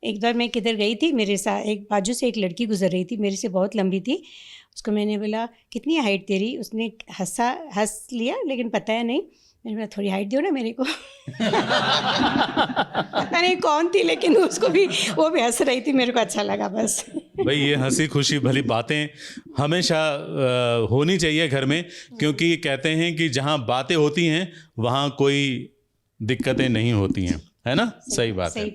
एक बार मैं किधर गई थी, मेरे साथ एक बाजू से एक लड़की गुजर रही थी, मेरे से बहुत लंबी थी। उसको मैंने बोला कितनी हाइट तेरी, उसने हंस लिया लेकिन पता है नहीं। मैंने बोला थोड़ी हाइट दो ना मेरे को। पता नहीं कौन थी, लेकिन उसको भी वो भी हंस रही थी, मेरे को अच्छा लगा बस। भाई ये हंसी खुशी भली बातें हमेशा होनी चाहिए घर में, क्योंकि कहते हैं कि जहाँ बातें होती हैं वहाँ कोई दिक्कतें नहीं होती हैं, है ना? सही बात है।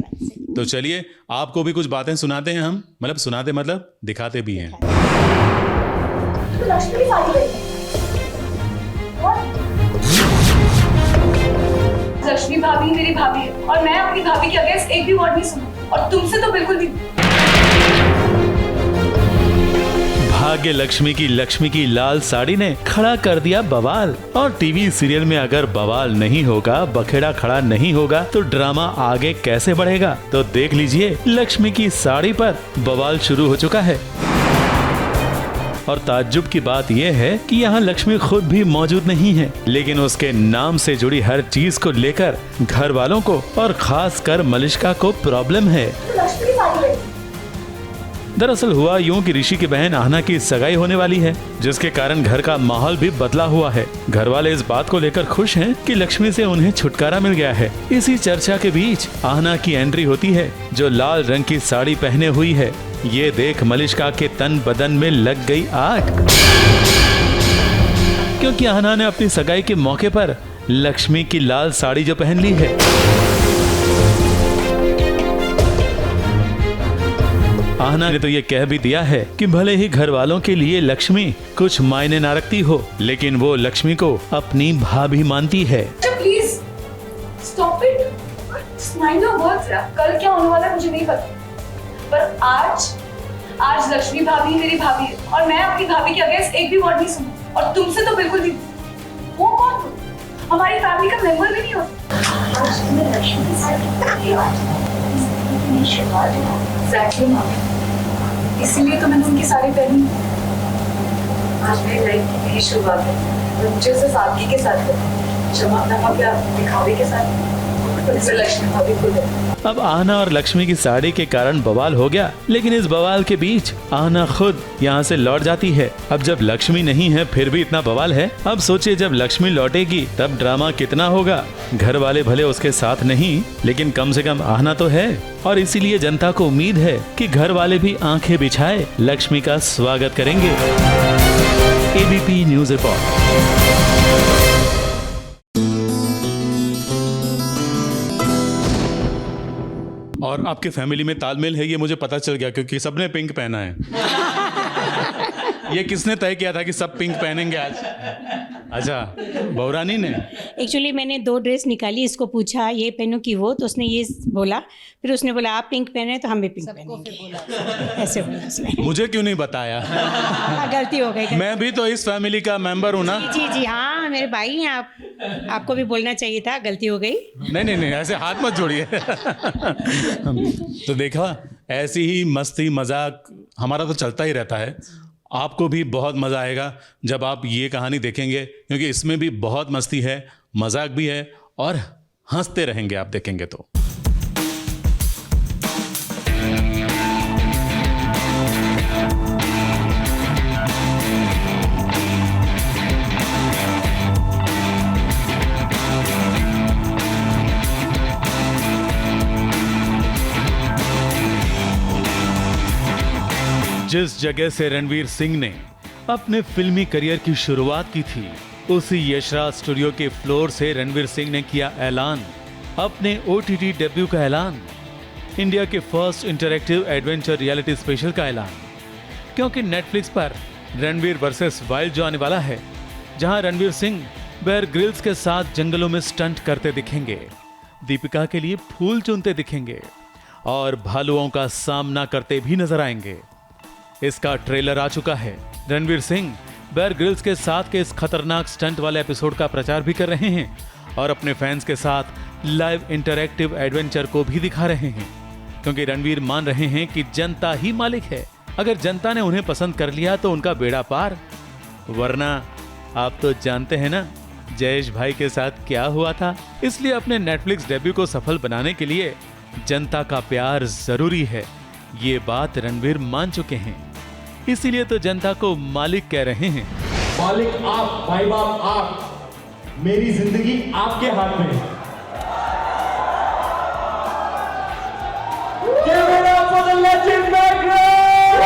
तो चलिए आपको भी कुछ बातें सुनाते हैं हम, मतलब सुनाते मतलब दिखाते भी हैं। लक्ष्मी भाभी मेरी भाभी है और मैं अपनी भाभी के अगेंस्ट एक भी वर्ड नहीं सुनूं, और तुमसे तो बिल्कुल भी। भाग्य लक्ष्मी की लाल साड़ी ने खड़ा कर दिया बवाल। और टीवी सीरियल में अगर बवाल नहीं होगा, बखेड़ा खड़ा नहीं होगा, तो ड्रामा आगे कैसे बढ़ेगा? तो देख लीजिए, लक्ष्मी की साड़ी पर बवाल शुरू हो चुका है। और ताज्जुब की बात यह है कि यहाँ लक्ष्मी खुद भी मौजूद नहीं है, लेकिन उसके नाम से जुड़ी हर चीज को लेकर घर वालों को और खास कर मलिष्का को प्रॉब्लम है। दरअसल हुआ यूं कि ऋषि की बहन आहना की सगाई होने वाली है, जिसके कारण घर का माहौल भी बदला हुआ है। घर वाले इस बात को लेकर खुश हैं कि लक्ष्मी से उन्हें छुटकारा मिल गया है। इसी चर्चा के बीच आहना की एंट्री होती है, जो लाल रंग की साड़ी पहने हुई है। ये देख मलिष्का के तन बदन में लग गई आग, क्योंकि आहना ने अपनी सगाई के मौके पर लक्ष्मी की लाल साड़ी जो पहन ली है। आहना ने तो ये कह भी दिया है कि भले ही घर वालों के लिए लक्ष्मी कुछ मायने ना रखती हो, लेकिन वो लक्ष्मी को अपनी भाभी मानती है। Please stop it, mind your words. कल क्या होने वाला है मुझे नहीं पता, पर आज लक्ष्मी भाभी मेरी भाभी है और मैं अपनी भाभी के अगेंस्ट एक भी वर्ड नहीं सुनूं, और तुमसे तो बिल्कुल भी। वो कौन हो? हमारी फैमिली का मेंबर भी नहीं हो। आज मैं लक्ष्मी के साथ ये बात इसीलिए तो मैंने उनकी साड़ी पहनी। आज मेरी लाइफ की नई शुरुआत है, मुझे उसे सादगी के साथ चमकदमक या दिखावे के साथ लक्ष्मी भाभी खुद है। अब आहना और लक्ष्मी की साड़ी के कारण बवाल हो गया, लेकिन इस बवाल के बीच आहना खुद यहाँ से लौट जाती है। अब जब लक्ष्मी नहीं है फिर भी इतना बवाल है। अब सोचिए जब लक्ष्मी लौटेगी तब ड्रामा कितना होगा। घर वाले भले उसके साथ नहीं, लेकिन कम से कम आहना तो है, और इसीलिए जनता को उम्मीद है कि घर वाले भी आंखें बिछाए लक्ष्मी का स्वागत करेंगे। ABP news report. और आपके फैमिली में तालमेल है, ये मुझे पता चल गया, क्योंकि सबने पिंक पहना है। ये किसने तय किया था कि सब पिंक पहनेंगे आज? अच्छा, बहुरानी ने। एक्चुअली मैंने 2 ड्रेस निकाली, इसको पूछा ये पहनूं कि वो, तो उसने ये बोला, फिर उसने बोला आप पिंक पहने तो हम भी पिंक पहनेंगे, ऐसे बोला उसने। मुझे क्यों नहीं बताया? गलती हो गई। मैं भी तो इस फैमिली का मेंबर हूँ ना। जी हाँ, मेरे भाई हैं आप, आपको भी बोलना चाहिए था, गलती हो गई। नहीं, ऐसे हाथ मत जोड़िए। तो देखा, ऐसी ही मस्ती मजाक हमारा तो चलता ही रहता है। आपको भी बहुत मज़ा आएगा जब आप ये कहानी देखेंगे, क्योंकि इसमें भी बहुत मस्ती है, मजाक भी है, और हंसते रहेंगे आप देखेंगे तो। जिस जगह से रणवीर सिंह ने अपने फिल्मी करियर की शुरुआत की थी, उसी यशराज स्टूडियो के फ्लोर से रणवीर सिंह ने किया ऐलान, अपने OTT डेब्यू का ऐलान, इंडिया के first interactive adventure reality special का ऐलान। क्योंकि नेटफ्लिक्स पर रणवीर वर्सेस वाइल्ड जो आने वाला है, जहां रणवीर सिंह बेयर ग्रिल्स के साथ जंगलों में स्टंट करते दिखेंगे, दीपिका के लिए फूल चुनते दिखेंगे और भालुओं का सामना करते भी नजर आएंगे। इसका ट्रेलर आ चुका है। रणवीर सिंह बेयर ग्रिल्स के साथ के इस खतरनाक स्टंट वाले एपिसोड का प्रचार भी कर रहे हैं और अपने फैंस के साथ लाइव इंटरैक्टिव एडवेंचर को भी दिखा रहे हैं, क्योंकि रणवीर मान रहे हैं कि जनता ही मालिक है। अगर जनता ने उन्हें पसंद कर लिया तो उनका बेड़ा पार, वरना आप तो जानते हैं ना जयेश भाई के साथ क्या हुआ था। इसलिए अपने नेटफ्लिक्स डेब्यू को सफल बनाने के लिए जनता का प्यार जरूरी है, ये बात रणवीर मान चुके हैं। इसीलिए तो जनता को मालिक कह रहे हैं। मालिक आप, भाई बाप आप, मेरी जिंदगी आपके हाथ में है। Give it up for the legend Maghreb!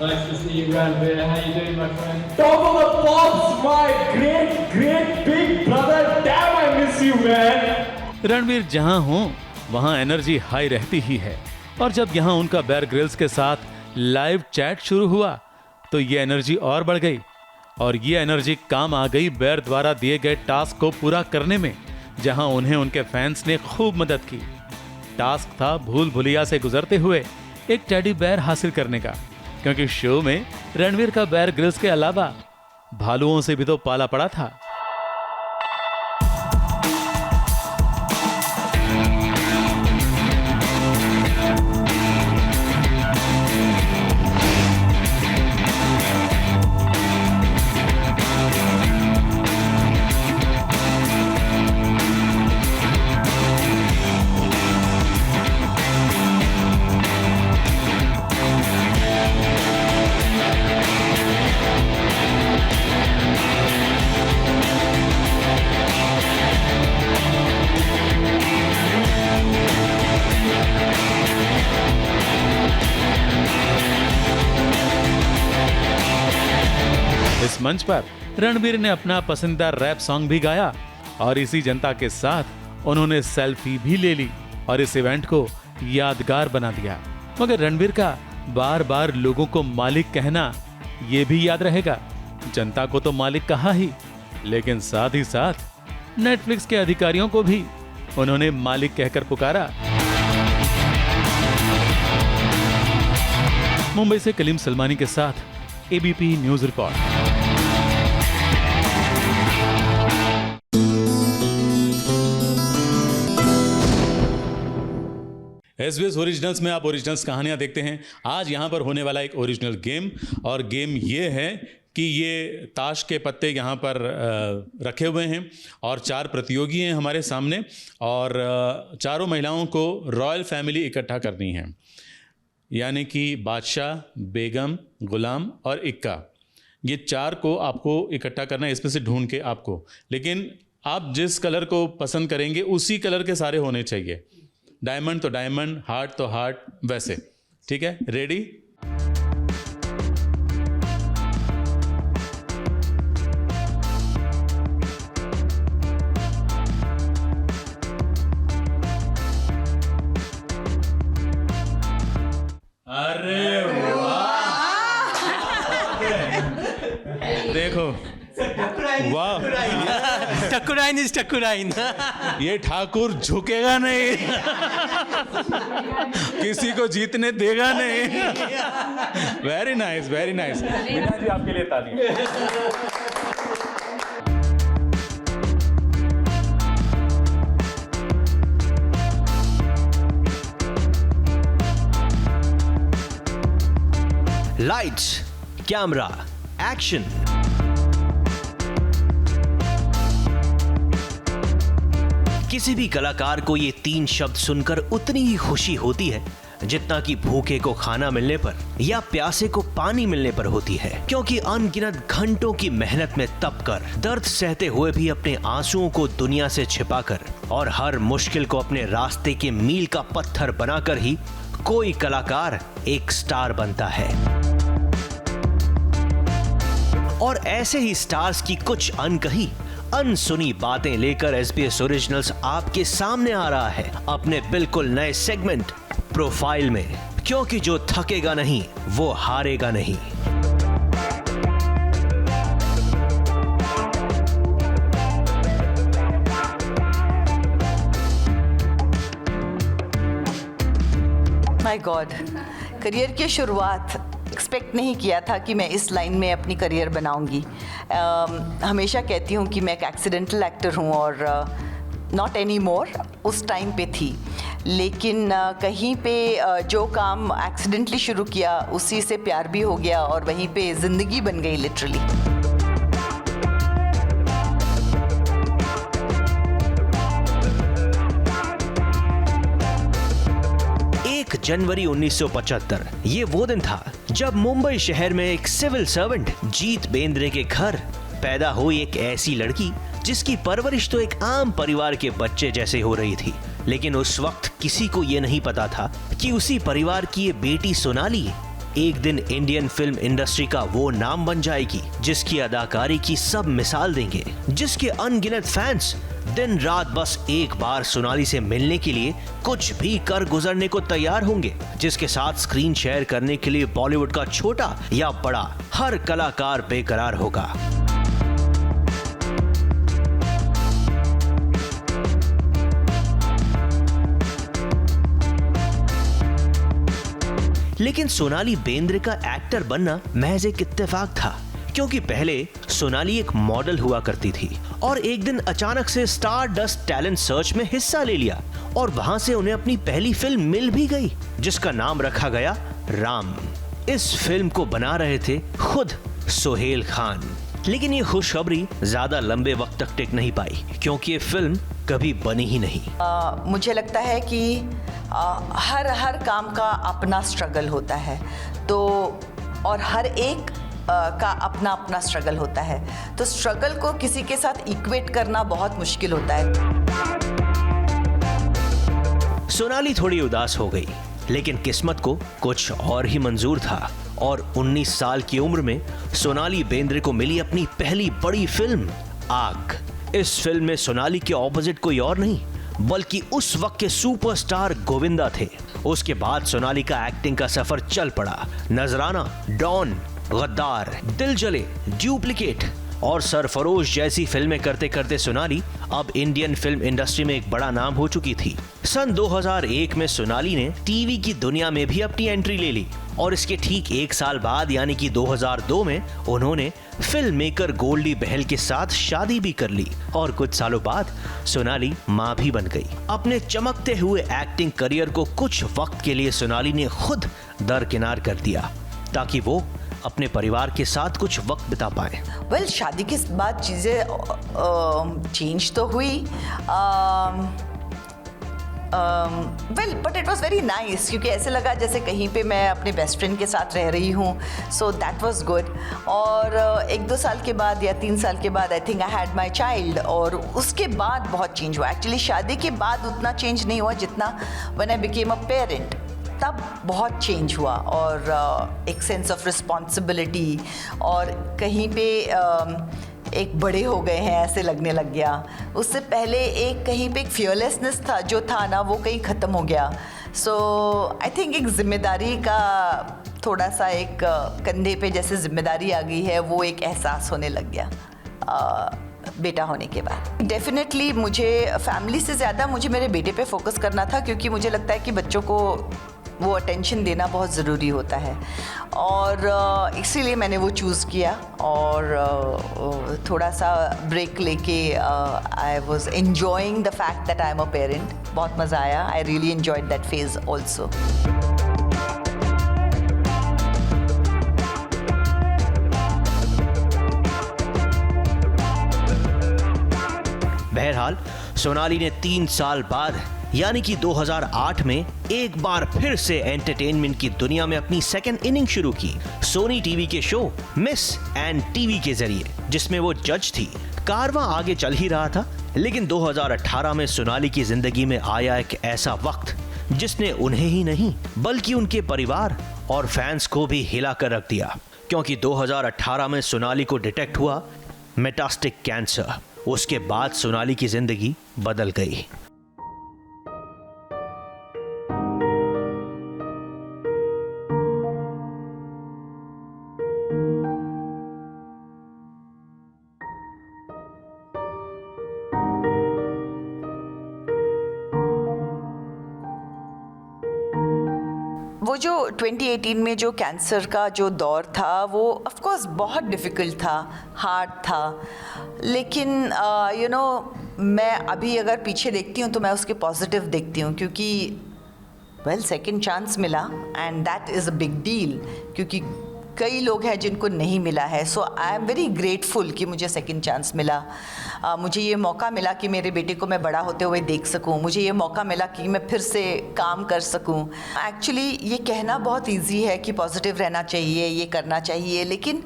Nice to see you, Ranveer. How you doing, my friend? Top of the pops, my great big brother. Damn, I miss you, man. Ranveer जहां हो वहां एनर्जी हाई रहती ही है, और जब यहां उनका Bear Grylls के साथ लाइव चैट शुरू हुआ तो ये एनर्जी और बढ़ गई, और ये एनर्जी काम आ गई बेयर द्वारा दिए गए टास्क को पूरा करने में, जहां उन्हें उनके फैंस ने खूब मदद की। टास्क था भूल भुलैया से गुजरते हुए एक टेडी बेयर हासिल करने का, क्योंकि शो में रणवीर का बेयर ग्रिल्स के अलावा भालुओं से भी तो पाला पड़ा था। इस मंच पर रणवीर ने अपना पसंदीदा रैप सॉन्ग भी गाया, और इसी जनता के साथ उन्होंने सेल्फी भी ले ली और इस इवेंट को यादगार बना दिया। मगर रणवीर का बार बार लोगों को मालिक कहना ये भी याद रहेगा। जनता को तो मालिक कहा ही, लेकिन साथ ही साथ नेटफ्लिक्स के अधिकारियों को भी उन्होंने मालिक कहकर पुकारा। मुंबई से कलीम सलमानी के साथ ABP news report. SBS originals में आप ओरिजिनल्स कहानियां देखते हैं। आज यहाँ पर होने वाला एक ओरिजिनल गेम, और गेम ये है कि ये ताश के पत्ते यहाँ पर रखे हुए हैं और 4 प्रतियोगी हैं हमारे सामने, और चारों महिलाओं को रॉयल फैमिली इकट्ठा करनी है, यानी कि बादशाह, बेगम, गुलाम और इक्का। ये 4 को आपको इकट्ठा करना है इसमें से ढूंढ के आपको, लेकिन आप जिस कलर को पसंद करेंगे उसी कलर के सारे होने चाहिए। डायमंड तो डायमंड, हार्ट तो हार्ट, वैसे। ठीक है, रेडी? अरे वाह! देखो, वाह, टकुराइन इज टकुराइन। ये ठाकुर झुकेगा नहीं, किसी को जीतने देगा नहीं। Very nice, very nice. Meena ji आपके लिए ताली। Lights, camera, action. किसी भी कलाकार को ये 3 शब्द सुनकर उतनी ही खुशी होती है जितना कि भूखे को खाना मिलने पर या प्यासे को पानी मिलने पर होती है, क्योंकि अनगिनत घंटों की मेहनत में तपकर, दर्द सहते हुए भी अपने आंसुओं को दुनिया से छिपाकर और हर मुश्किल को अपने रास्ते के मील का पत्थर बनाकर ही कोई कलाकार एक स्टार बनता है। और ऐसे ही स्टार्स की कुछ अनकही, अनसुनी बातें लेकर SBS ओरिजिनल्स आपके सामने आ रहा है अपने बिल्कुल नए सेगमेंट प्रोफाइल में, क्योंकि जो थकेगा नहीं वो हारेगा नहीं। माय गॉड, करियर की शुरुआत एक्सपेक्ट नहीं किया था कि मैं इस लाइन में अपनी करियर बनाऊंगी। हमेशा कहती हूँ कि मैं एक एक्सीडेंटल एक्टर हूँ, और नॉट एनी मोर, उस टाइम पे थी। लेकिन कहीं पे जो काम एक्सीडेंटली शुरू किया उसी से प्यार भी हो गया, और वहीं पे ज़िंदगी बन गई लिटरली। जनवरी 1975। ये वो दिन था जब मुंबई शहर में एक सिविल सर्वेंट जीत बेंद्रे के घर पैदा हुई एक ऐसी लड़की जिसकी परवरिश तो एक आम परिवार के बच्चे जैसे हो रही थी। लेकिन उस वक्त किसी को ये नहीं पता था कि उसी परिवार की ये बेटी सोनाली एक दिन इंडियन फिल्म इंडस्ट्री का वो नाम बन जाएगी जिसकी अदाकारी की सब मिसाल देंगे, जिसके अनगिनत फैंस दिन रात बस एक बार सोनाली से मिलने के लिए कुछ भी कर गुजरने को तैयार होंगे, जिसके साथ स्क्रीन शेयर करने के लिए बॉलीवुड का छोटा या बड़ा हर कलाकार बेकरार होगा। लेकिन सोनाली बेंद्रे का एक्टर बनना महज एक इत्तेफाक था, क्योंकि पहले सोनाली एक मॉडल हुआ करती थी और एक दिन अचानक से स्टार डस्ट टैलेंट सर्च में हिस्सा ले लिया और वहां से उन्हें अपनी पहली फिल्म मिल भी गई जिसका नाम रखा गया राम। इस फिल्म को बना रहे थे खुद सोहेल खान। लेकिन ये खुशखबरी ज्यादा लंबे वक्त तक टिक नहीं पाई क्योंकि ये फिल्म कभी बनी ही नहीं। मुझे लगता है कि हर काम का अपना स्ट्रगल होता है, तो और हर एक का अपना अपना स्ट्रगल होता है, तो स्ट्रगल को किसी के साथ इक्वेट करना बहुत मुश्किल होता है। सोनाली थोड़ी उदास हो गई, लेकिन किस्मत को कुछ और ही मंजूर था और 19 साल की उम्र में सोनाली बेंद्रे को मिली अपनी पहली बड़ी फिल्म आग। इस फिल्म में सोनाली के ऑपोजिट कोई और नहीं बल्कि उस वक्त के सुपरस्टार गोविंदा थे। उसके बाद सोनाली का एक्टिंग का सफर चल पड़ा। नजराना, डॉन, गद्दार, दिल जले, डुप्लीकेट और सरफरोश जैसी फिल्में करते करते सोनाली अब इंडियन फिल्म इंडस्ट्री में एक बड़ा नाम हो चुकी थी। सन 2001 में सोनाली ने टीवी की दुनिया में भी अपनी एंट्री ले ली और इसके ठीक एक साल बाद यानी कि 2002 में उन्होंने फिल्म मेकर गोल्डी बहल के साथ शादी भी कर ली और कुछ सालों बाद सोनाली मां भी बन गई। अपने चमकते हुए एक्टिंग करियर को कुछ वक्त के लिए सोनाली ने खुद दरकिनार कर दिया ताकि वो अपने परिवार के साथ कुछ वक्त बिता पाए। वेल, शादी के बाद चीज़ें चेंज तो हुई, well but it was very nice, क्योंकि ऐसे लगा जैसे कहीं पे मैं अपने बेस्ट फ्रेंड के साथ रह रही हूँ, सो दैट वॉज गुड। और 1-2 साल के बाद या 3 साल के बाद I think I had my child, और उसके बाद बहुत चेंज हुआ। एक्चुअली शादी के बाद उतना चेंज नहीं हुआ जितना when I became a parent, तब बहुत चेंज हुआ और एक सेंस ऑफ रिस्पॉन्सिबिलिटी और कहीं पे एक बड़े हो गए हैं ऐसे लगने लग गया। उससे पहले एक कहीं पे एक फियरलेसनेस था जो था ना, वो कहीं ख़त्म हो गया। सो आई थिंक एक जिम्मेदारी का थोड़ा सा एक कंधे पे जैसे जिम्मेदारी आ गई है, वो एक एहसास होने लग गया बेटा होने के बाद। डेफिनेटली मुझे फैमिली से ज़्यादा मुझे मेरे बेटे पे फोकस करना था, क्योंकि मुझे लगता है कि बच्चों को वो अटेंशन देना बहुत ज़रूरी होता है और इसीलिए मैंने वो चूज़ किया और थोड़ा सा ब्रेक लेके I was enjoying the fact that I am a parent. बहुत मज़ा आया, I really enjoyed that phase also. बहरहाल सोनाली ने 3 साल बाद यानी कि 2008 में एक बार फिर से एंटरटेनमेंट की दुनिया में अपनी सेकंड इनिंग शुरू की सोनी टीवी के शो मिस एंड टीवी के जरिए, जिसमें वो जज थी। कारवां आगे चल ही रहा था, लेकिन 2018 में सोनाली की जिंदगी में आया एक ऐसा वक्त जिसने उन्हें ही नहीं बल्कि उनके परिवार और फैंस को भी हिला कर रख दिया, क्योंकि 2018 में सोनाली को डिटेक्ट हुआ मेटास्टिक कैंसर। उसके बाद सोनाली की जिंदगी बदल गई। वो जो 2018 में जो कैंसर का जो दौर था वो ऑफ कोर्स बहुत डिफ़िकल्ट था, हार्ड था, लेकिन यू नो मैं अभी अगर पीछे देखती हूँ तो मैं उसके पॉजिटिव देखती हूँ, क्योंकि वेल सेकंड चांस मिला and that is a big deal, क्योंकि कई लोग हैं जिनको नहीं मिला है. सो आई एम वेरी ग्रेटफुल कि मुझे सेकंड चांस मिला. मुझे ये मौका मिला कि मेरे बेटे को मैं बड़ा होते हुए देख सकूं. मुझे ये मौका मिला कि मैं फिर से काम कर सकूं. एक्चुअली ये कहना बहुत इजी है कि पॉजिटिव रहना चाहिए, ये करना चाहिए, लेकिन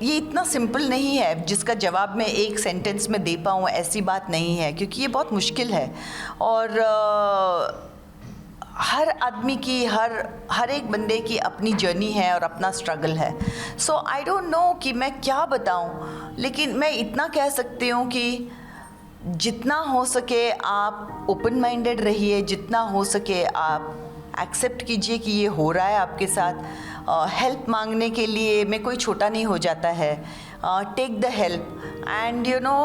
ये इतना सिंपल नहीं है जिसका जवाब मैं एक सेंटेंस में दे पाऊँ. ऐसी बात नहीं है, क्योंकि ये बहुत मुश्किल है. और हर आदमी की हर एक बंदे की अपनी जर्नी है और अपना स्ट्रगल है. सो आई डोंट नो कि मैं क्या बताऊं, लेकिन मैं इतना कह सकती हूँ कि जितना हो सके आप ओपन माइंडेड रहिए, जितना हो सके आप एक्सेप्ट कीजिए कि ये हो रहा है आपके साथ. हेल्प मांगने के लिए मैं कोई छोटा नहीं हो जाता है. Take the help and you know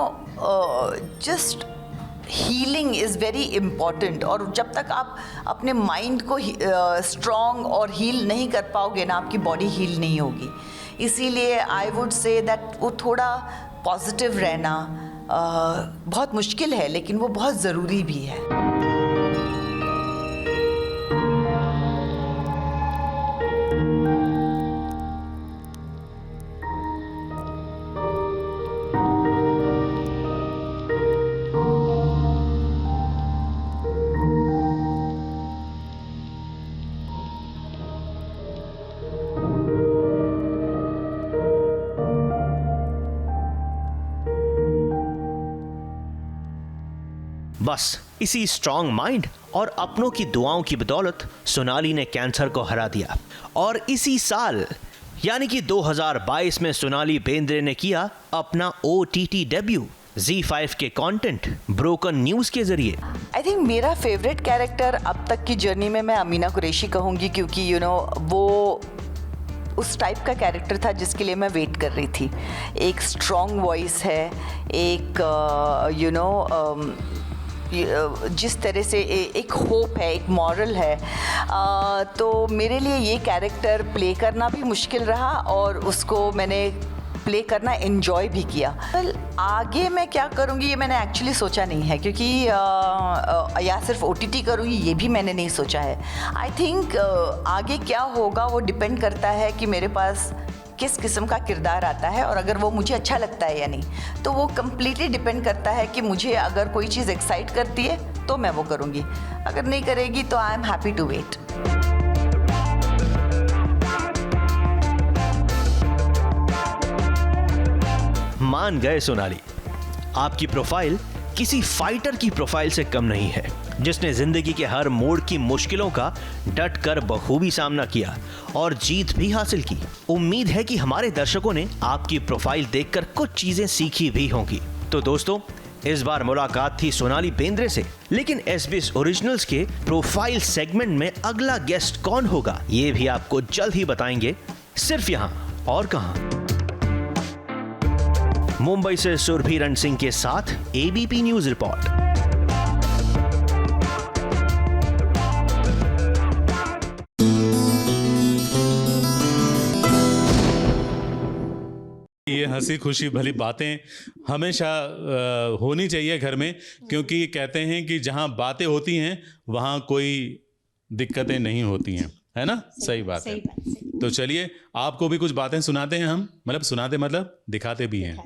just healing is very important. और जब तक आप अपने माइंड को स्ट्रॉन्ग और हील नहीं कर पाओगे ना, आपकी बॉडी हील नहीं होगी. इसीलिए आई वुड से दैट वो थोड़ा पॉजिटिव रहना बहुत मुश्किल है, लेकिन वो बहुत ज़रूरी भी है. बस इसी स्ट्रॉन्ग माइंड और अपनों की दुआओं की बदौलत सोनाली ने कैंसर को हरा दिया. और इसी साल यानी कि 2022 में सोनाली बेंद्रे ने किया अपना OTT डेब्यू ZEE5 के कंटेंट ब्रोकन न्यूज़ के जरिए. आई थिंक मेरा फेवरेट कैरेक्टर अब तक की जर्नी में मैं अमीना कुरैशी कहूँगी, क्योंकि यू नो वो उस टाइप का कैरेक्टर था जिसके लिए मैं वेट कर रही थी. एक स्ट्रॉन्ग वॉइस है, एक यू नो जिस तरह से एक होप है, एक मॉरल है. तो मेरे लिए ये कैरेक्टर प्ले करना भी मुश्किल रहा और उसको मैंने प्ले करना एंजॉय भी किया. आगे मैं क्या करूँगी ये मैंने एक्चुअली सोचा नहीं है, क्योंकि या सिर्फ OTT करूँगी ये भी मैंने नहीं सोचा है. आई थिंक आगे क्या होगा वो डिपेंड करता है कि मेरे पास किस किस्म का किरदार आता है और अगर वो मुझे अच्छा लगता है या नहीं. तो वो कम्प्लीटली डिपेंड करता है कि मुझे अगर कोई चीज़ एक्साइट करती है तो मैं वो करूँगी, अगर नहीं करेगी तो I am happy to wait. मान गए सोनाली, आपकी प्रोफाइल किसी फाइटर की प्रोफाइल से कम नहीं है, जिसने जिंदगी के हर मोड़ की मुश्किलों का डट कर बखूबी सामना किया और जीत भी हासिल की. उम्मीद है कि हमारे दर्शकों ने आपकी प्रोफाइल देखकर कुछ चीजें सीखी भी होंगी. तो दोस्तों, इस बार मुलाकात थी सोनाली बेंद्रे से, लेकिन SBS ओरिजिनल्स के प्रोफाइल सेगमेंट में अगला गेस्ट कौन होगा ये भी आपको जल्द ही बताएंगे, सिर्फ यहाँ और कहां. मुंबई से सुरभि रण सिंह के साथ ABP न्यूज रिपोर्ट. ये हंसी खुशी भली बातें हमेशा होनी चाहिए घर में, क्योंकि कहते हैं कि जहाँ बातें होती हैं वहाँ कोई दिक्कतें नहीं होती हैं, है ना. सही बात है. तो चलिए आपको भी कुछ बातें सुनाते हैं हम, मतलब सुनाते मतलब दिखाते भी हैं.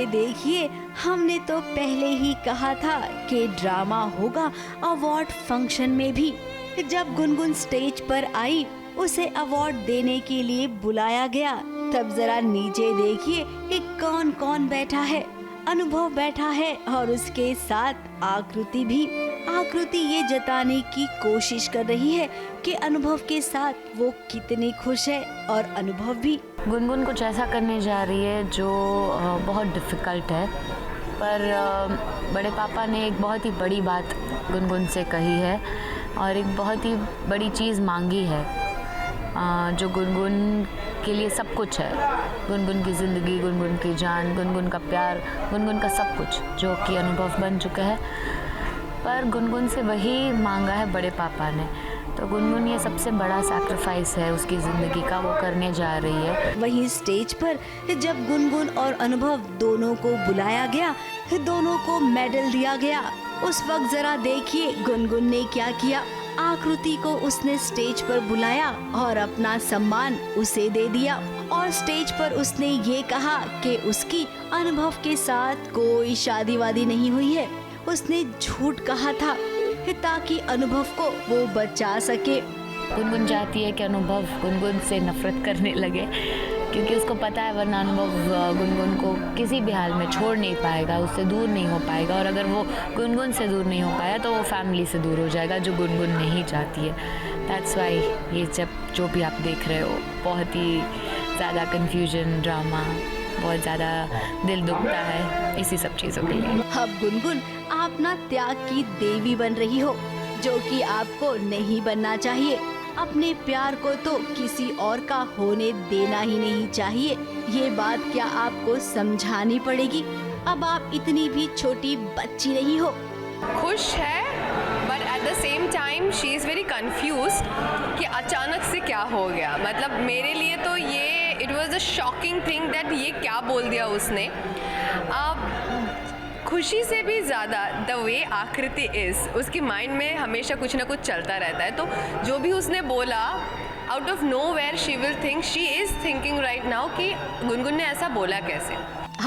देखिए, हमने तो पहले ही कहा था कि ड्रामा होगा अवार्ड फंक्शन में भी. जब गुनगुन स्टेज पर आई, उसे अवार्ड देने के लिए बुलाया गया तब जरा नीचे देखिए कि कौन कौन बैठा है। अनुभव बैठा है और उसके साथ आकृति भी। आकृति ये जताने की कोशिश कर रही है कि अनुभव के साथ वो कितनी खुश है, और अनुभव भी। गुनगुन कुछ ऐसा करने जा रही है जो बहुत डिफ़िकल्ट है, पर बड़े पापा ने एक बहुत ही बड़ी बात गुनगुन से कही है और एक बहुत ही बड़ी चीज़ मांगी है, जो गुनगुन के लिए सब कुछ है। गुनगुन की ज़िंदगी, गुनगुन की जान, गुनगुन का प्यार, गुनगुन का सब कुछ, जो कि अनुभव बन चुका है। पर गुनगुन से वही मांगा है बड़े पापा ने, तो गुनगुन ये सबसे बड़ा सैक्रिफाइस है उसकी ज़िंदगी का, वो करने जा रही है। वहीं स्टेज पर जब गुनगुन और अनुभव दोनों को बुलाया गया, दोनों को मेडल दिया गया, उस वक्त जरा देखिए गुनगुन ने क्या किया। आकृति को उसने स्टेज पर बुलाया और अपना सम्मान उसे दे दिया, और स्टेज पर उसने ये कहा कि उसकी अनुभव के साथ कोई शादी वादी नहीं हुई है। उसने झूठ कहा था ताकि अनुभव को वो बचा सके। गुनगुन चाहती है कि अनुभव गुनगुन से नफरत करने लगे, क्योंकि उसको पता है वरना अनुभव गुनगुन को किसी भी हाल में छोड़ नहीं पाएगा, उससे दूर नहीं हो पाएगा, और अगर वो गुनगुन से दूर नहीं हो पाया तो वो फैमिली से दूर हो जाएगा, जो गुनगुन नहीं चाहती है। दैट्स वाई ये जो भी आप देख रहे हो, बहुत ही ज़्यादा कन्फ्यूजन, ड्रामा, बहुत ज़्यादा दिल दुखता है इसी सब चीज़ों के लिए। अब गुनगुन आप ना त्याग की देवी बन रही हो, जो कि आपको नहीं बनना चाहिए। अपने प्यार को तो किसी और का होने देना ही नहीं चाहिए। ये बात क्या आपको समझानी पड़ेगी? अब आप इतनी भी छोटी बच्ची नहीं हो। खुश है, but at the same time she is very confused कि अचानक से क्या हो गया। मतलब मेरे लिए तो ये it was a shocking thing that ये क्या बोल दिया उसने। अब खुशी से भी ज़्यादा द वे आकृति इज़, उसकी माइंड में हमेशा कुछ ना कुछ चलता रहता है। तो जो भी उसने बोला, out of nowhere she will think, she is thinking right now कि गुनगुन ने ऐसा बोला कैसे।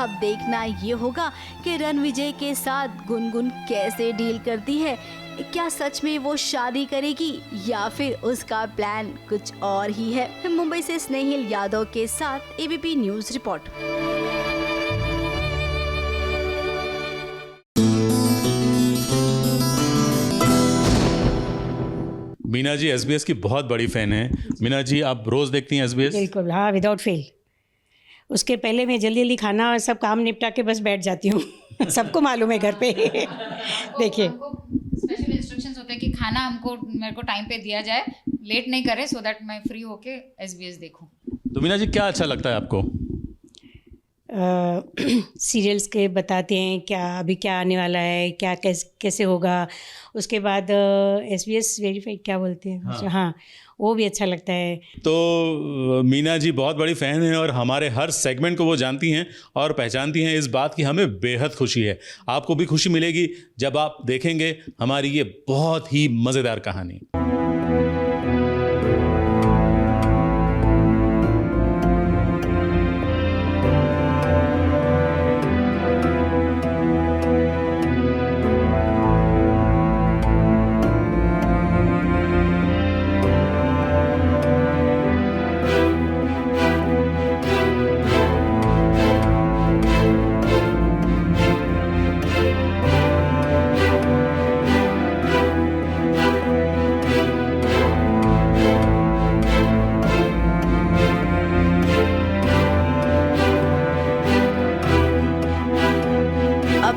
अब देखना ये होगा कि रणविजय के साथ गुनगुन कैसे डील करती है। क्या सच में वो शादी करेगी या फिर उसका प्लान कुछ और ही है? मुंबई से स्नेहिल यादव के साथ ABP news report. Meena ji SBS की बहुत बड़ी फ़ैन है। मीना जी, आप रोज़ देखती हैं SBS? बिल्कुल, हाँ, विदाउट फेल। उसके पहले मैं जल्दी जल्दी खाना और सब काम निपटा के बस बैठ जाती हूँ। सबको मालूम है घर पे। देखिए, स्पेशल इंस्ट्रक्शंस होते हैं कि खाना मेरे को टाइम पे दिया जाए, लेट नहीं करे, सो दैट मैं फ्री होके SBS देखूं। तो मीना जी, क्या अच्छा लगता है आपको? सीरियल्स के बताते हैं क्या अभी क्या आने वाला है, क्या कैसे होगा। उसके बाद SBS वेरीफाइड क्या बोलते हैं, हाँ, वो भी अच्छा लगता है। तो मीना जी बहुत बड़ी फ़ैन है और हमारे हर सेगमेंट को वो जानती हैं और पहचानती हैं। इस बात की हमें बेहद खुशी है। आपको भी खुशी मिलेगी जब आप देखेंगे हमारी ये बहुत ही मज़ेदार कहानी।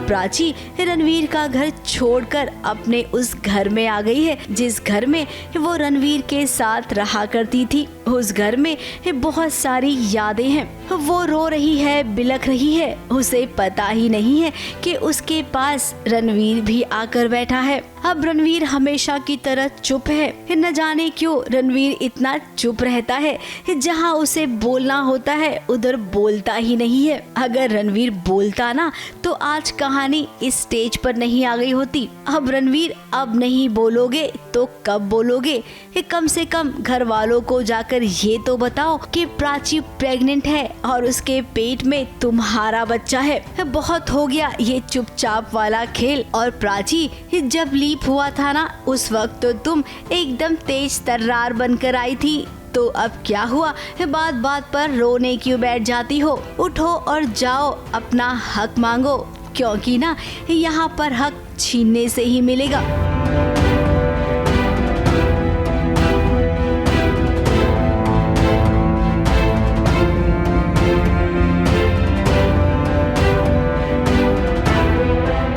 प्राची रणवीर का घर छोड़कर अपने उस घर में आ गई है जिस घर में वो रणवीर के साथ रहा करती थी। उस घर में बहुत सारी यादें हैं। वो रो रही है, बिलख रही है। उसे पता ही नहीं है कि उसके पास रणवीर भी आकर बैठा है। अब रणवीर हमेशा की तरह चुप है। न जाने क्यों रणवीर इतना चुप रहता है। जहाँ उसे बोलना होता है उधर बोलता ही नहीं है। अगर रणवीर बोलता ना तो आज कहानी इस स्टेज पर नहीं आ गई होती। अब रणवीर, अब नहीं बोलोगे तो कब बोलोगे? कम से कम घर वालों को जाकर ये तो बताओ कि प्राची प्रेग्नेंट है और उसके पेट में तुम्हारा बच्चा है। बहुत हो गया ये चुपचाप वाला खेल। और प्राची, जब लीप हुआ था ना उस वक्त तो तुम एकदम तेज तर्रार बनकर आई थी। तो अब क्या हुआ, बात बात पर रोने क्यों बैठ जाती हो? उठो और जाओ अपना हक मांगो, क्योंकि ना यहाँ पर हक छीनने से ही मिलेगा।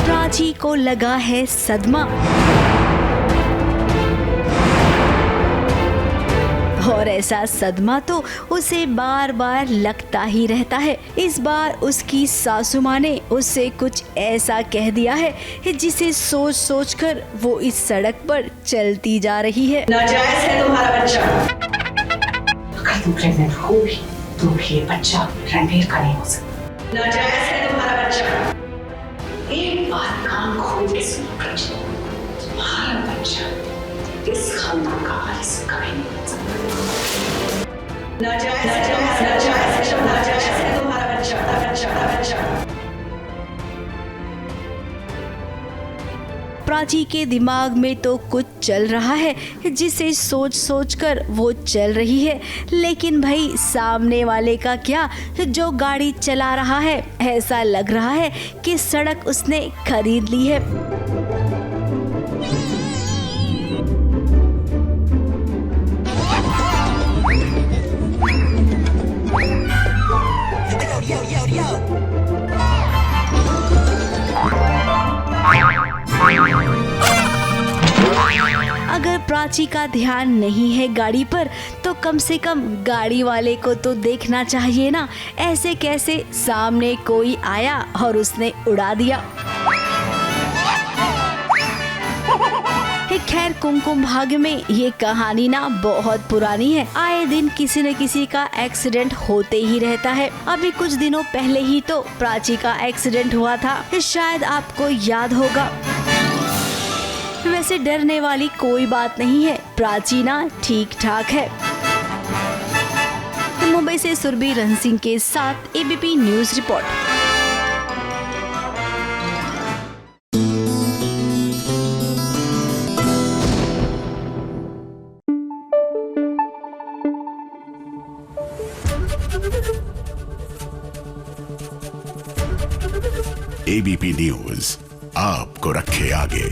प्राची को लगा है सदमा और ऐसा सदमा तो उसे बार बार लगता ही रहता है। इस बार उसकी सासू माँ ने उससे कुछ ऐसा कह दिया है जिसे सोच सोच कर वो इस सड़क पर चलती जा रही है। नाजायज है तुम्हारा बच्चा। अगर तुम प्रेग्नेंट हो भी तो भी ये बच्चा रणवीर का नहीं हो सकता। नाजायज है तुम्हारा बच्चा। एक बात कान खोल के सुनो प्राची, तुम्हारा बच्चा इस खानदान का वारिस कभी नहीं बन सकता। नाजायज है तुम्हारा बच्चा। प्राची के दिमाग में तो कुछ चल रहा है जिसे सोच सोच कर वो चल रही है, लेकिन भाई सामने वाले का क्या, जो गाड़ी चला रहा है ऐसा लग रहा है कि सड़क उसने खरीद ली है। अगर प्राची का ध्यान नहीं है गाड़ी पर तो कम से कम गाड़ी वाले को तो देखना चाहिए ना, ऐसे कैसे सामने कोई आया और उसने उड़ा दिया। खैर कुमकुम भाग्य में ये कहानी ना बहुत पुरानी है, आए दिन किसी न किसी का एक्सीडेंट होते ही रहता है। अभी कुछ दिनों पहले ही तो प्राची का एक्सीडेंट हुआ था, शायद आपको याद होगा। वैसे डरने वाली कोई बात नहीं है, प्राची ना ठीक ठाक है। मुंबई से सुरभि रण सिंह के साथ ABP news report. ABP news आपको रखे आगे।